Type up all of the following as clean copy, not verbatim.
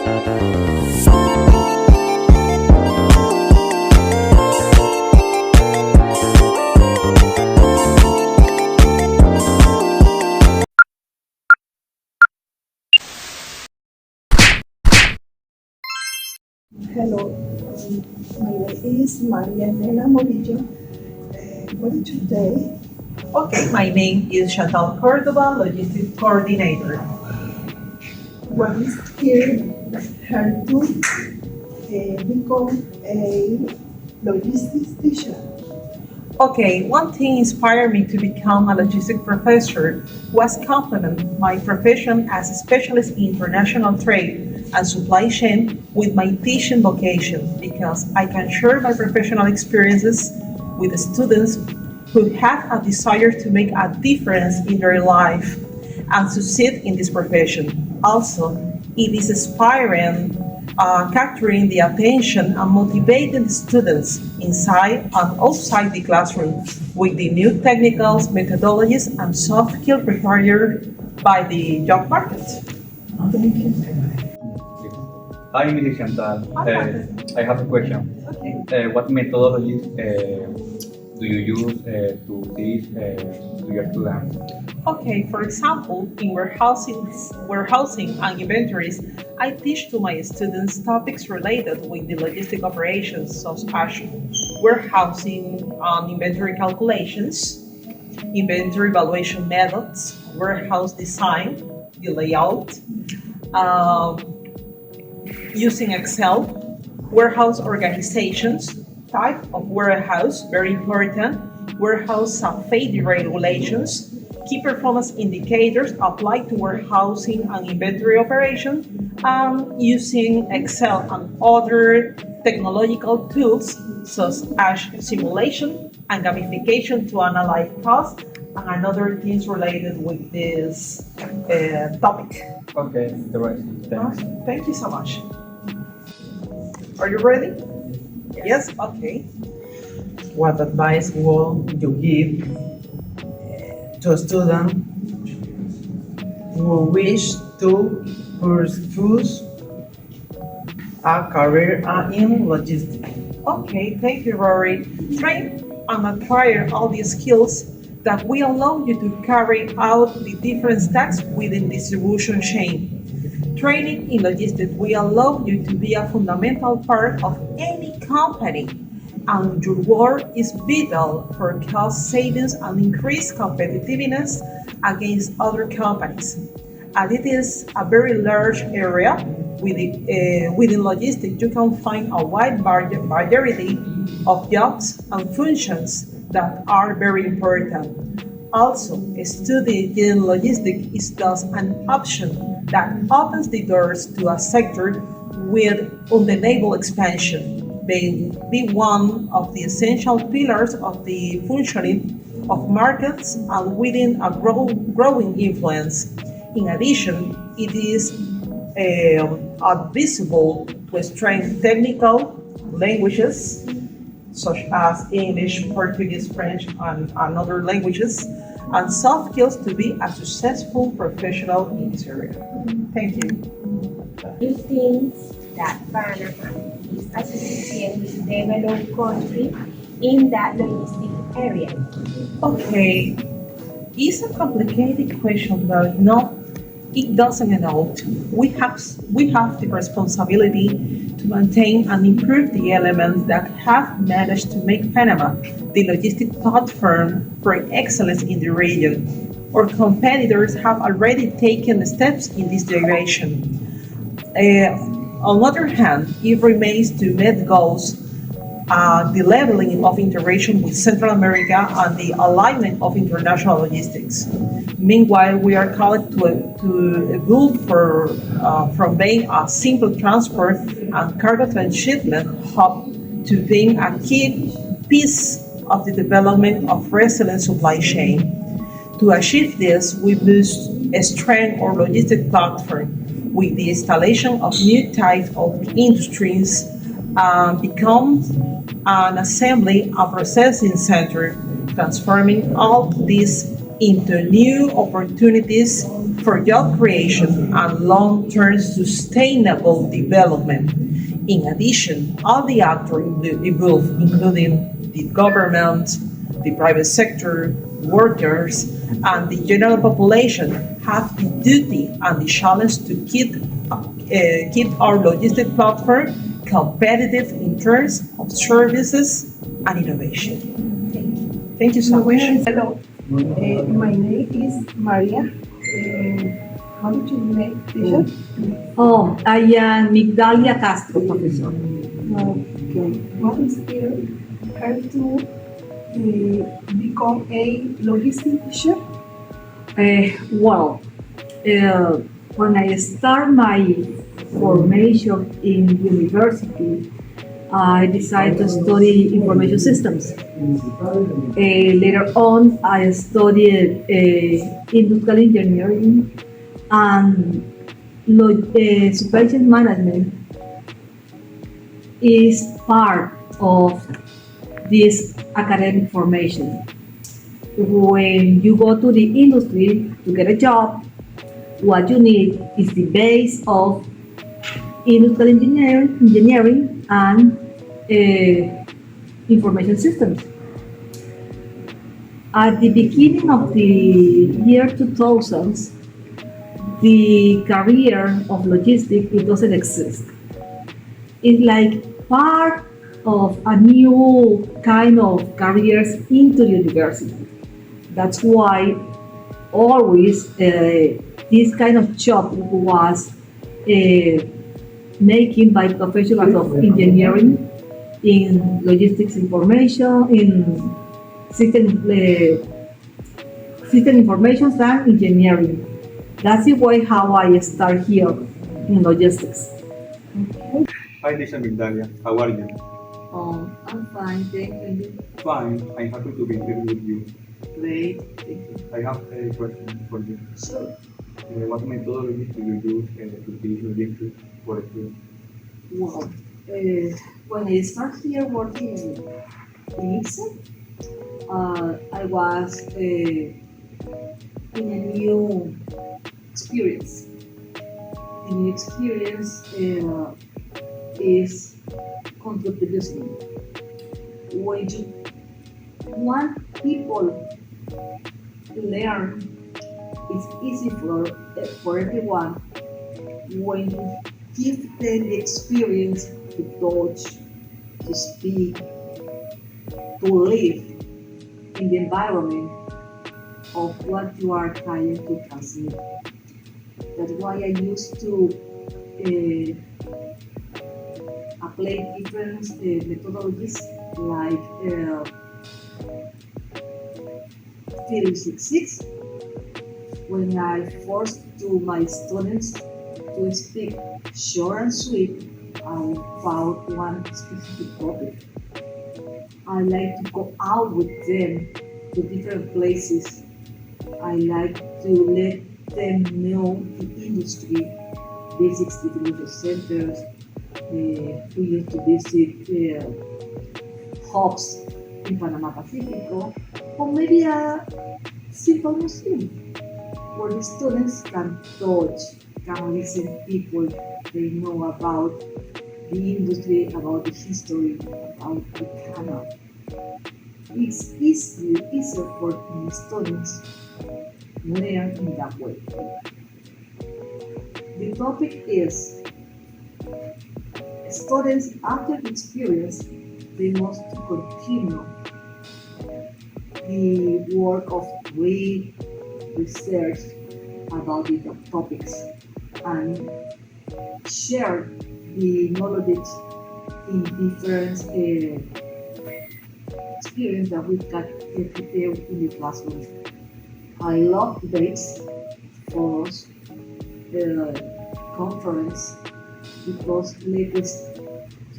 Hello, my name is Maria Elena Morillo. What is today? Okay, my name is Chantal Cordova, Logistics Coordinator. What is here help to become a logistics teacher? Okay, one thing inspired me to become a logistics professor was complement my profession as a specialist in international trade and supply chain with my teaching vocation because I can share my professional experiences with the students who have a desire to make a difference in their life and succeed in this profession. Also, it is inspiring, capturing the attention and motivating the students inside and outside the classroom with the new technicals, methodologies, and soft skills required by the job market. Thank you. Hi, Mrs. Chantal. Hi. I have a question. Okay. What methodologies do you use to teach to your students? Okay, for example, in warehousing and inventories, I teach to my students topics related with the logistic operations such as warehousing and inventory calculations, inventory valuation methods, warehouse design, the layout, um, using Excel, warehouse organizations, type of warehouse, very important, warehouse safety regulations, key performance indicators applied to warehousing and inventory operation, using Excel and other technological tools such as simulation and gamification to analyze costs and other things related with this topic. Okay, the rest. Thanks. Thank you so much. Are you ready? Yes? Okay. What advice would you give to a student who wish to pursue a career in logistics? Okay, thank you, Rory. Train and acquire all the skills that will allow you to carry out the different steps within distribution chain. Training in logistics will allow you to be a fundamental part of any company, and your work is vital for cost savings and increased competitiveness against other companies. And it is a very large area. Within logistics, you can find a wide variety of jobs and functions that are very important. Also, studying logistics is thus an option that opens the doors to a sector with undeniable expansion, being one of the essential pillars of the functioning of markets and within a growing influence. In addition, it is advisable to strengthen technical languages such as English, Portuguese, French, and other languages, and soft skills to be a successful professional in this area. Thank you. You think that Panama is associated with developed country in that logistic area? Okay, it's a complicated question, but no, it doesn't at all. We have the responsibility to maintain and improve the elements that have managed to make Panama the logistic platform for excellence in the region. Our competitors have already taken steps in this direction. On the other hand, it remains to meet goals, the leveling of integration with Central America and the alignment of international logistics. Meanwhile, we are called to evolve from being a simple transport and cargo transshipment hub to being a key piece of the development of resilient supply chain. To achieve this, we must strengthen our logistic platform with the installation of new types of industries, become an assembly and processing center, transforming all these into new opportunities for job creation and long-term sustainable development. In addition, all the actors involved, including the government, the private sector, workers, and the general population, have the duty and the challenge to keep our logistic platform competitive in terms of services and innovation. Thank you so much. Hello, my name is Maria. How did you name, teacher? Oh, I am Migdalia Castro, professor. Okay. What inspired her to become a logistic teacher? When I start my formation in university, I decided to study information systems. Later on, I studied industrial engineering and supply chain management is part of this academic formation. When you go to the industry to get a job, what you need is the base of industrial engineering and information systems. At the beginning of the year 2000s, the career of logistics, it doesn't exist. It's like part of a new kind of careers into university. That's why always this kind of job was making by professionals of engineering in logistics information, in system information and engineering. That's the way how I start here in logistics. Hi, Lisa Migdalia. How are you? I'm fine, thank you. Fine. I'm happy to be here with you. Great, thank you. I have a question for you. Sure. What methodology do you use to teach logistics for students? Well, when I started here working in IPSA, I was in a new experience. The new experience is control producing. When you want people to learn, it's easy for everyone when you give them the experience to touch, to speak, to live in the environment of what you are trying to transmit. That's why I used to apply different methodologies like Theory 66, when I forced to my students to speak short and sweet about one specific topic. I like to go out with them to different places. I like to let them know the industry, basic distribution centers. We used to visit hubs in Panama Pacifico, or maybe a simple museum where the students can touch, can listen people they know about the industry, about the history, about the canal. It's easier for the students learn in that way. The topic is students after the experience, they must continue the work of research about the topics and share the knowledge in different experience that we got prepared in the classroom. I love debates, forums, conference because latest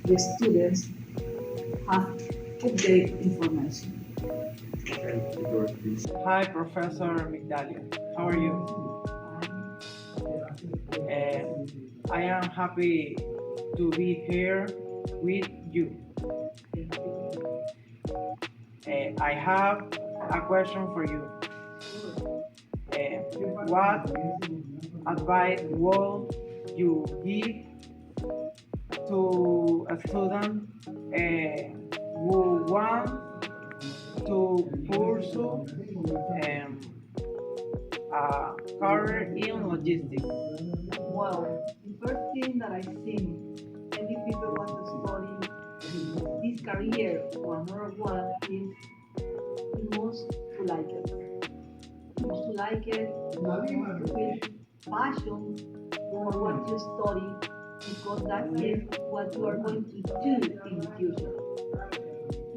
the students have update information. Hi, Professor Migdalia. How are you? I am happy to be here with you. I have a question for you. What advice would you give to a student who wants to pursue a career in logistics? Well, the first thing that I think many people want to study this career or another one is you must to like it. You must to like it with passion for what you study because that is what you are going to do in the future.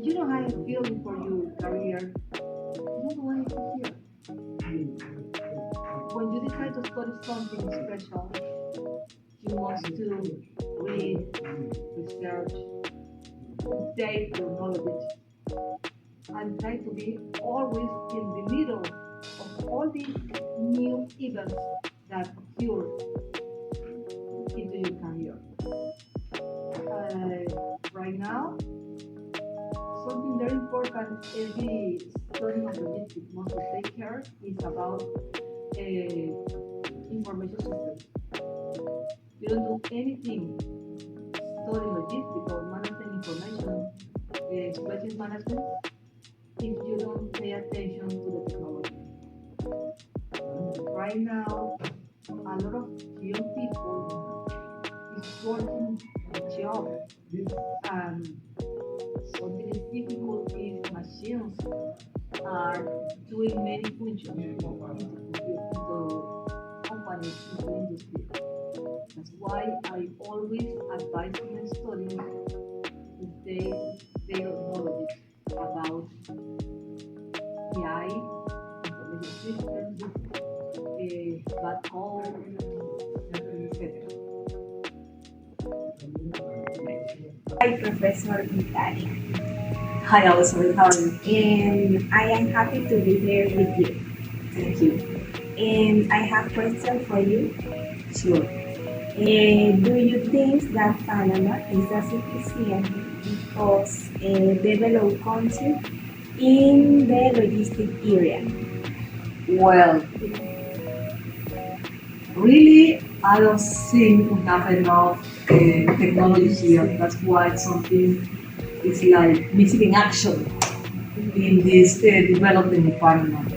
You don't have a feeling for your career. You don't want it here. When you decide to study something special, you must to read, research, update your knowledge, and try to be always in the middle of all these new events that occur into your career. Right now, something very important every studying of logistics must take care is about information systems. You don't do anything studying logistics or management information, supply chain management, if you don't pay attention to the technology. Right now, a lot of young people is working a job and something is difficult is machines are doing many functions into companies, into industry. That's why I always advise my students they don't know about AI, information systems, black hole, etc. Hi, Professor Vitali. Hi, Elizabeth. How are you? And I am happy to be here with you. Thank you. And I have a question for you. Sure. Do you think that Panama is a sufficient because a developed country in the logistic area? Well, really, I don't think we have enough technology here. That's why something is like missing in action in this development department.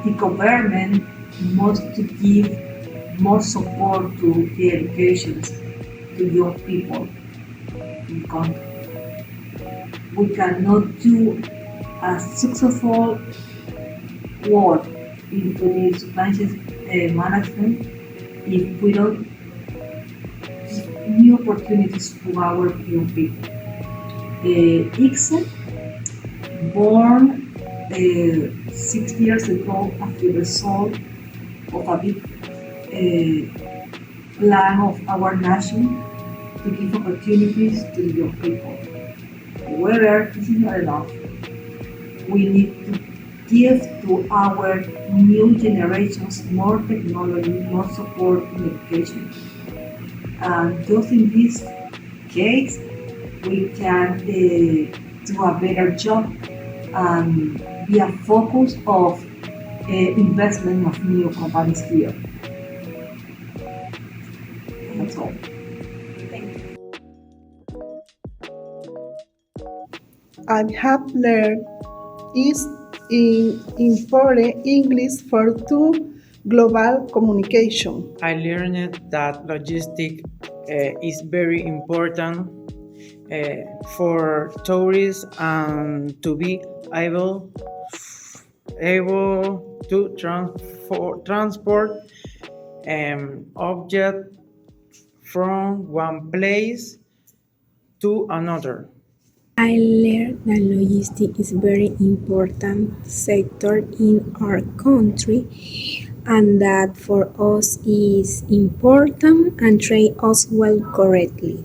The government must to give more support to the education to young people in the country. We cannot do a successful work into the supply chain management if we don't give new opportunities to our young people. ICSE, born 6 years ago as the result of a big plan of our nation to give opportunities to the young people. However, this is not enough. We need to give to our new generations more technology, more support in education. And just in this case, we can do a better job and be a focus of investment of new companies here. That's all. I have learned is important English for global communication. I learned that logistics is very important for tourists and to be able to transport object from one place to another. I learned that logistics is very important sector in our country and that for us is important and train us well correctly.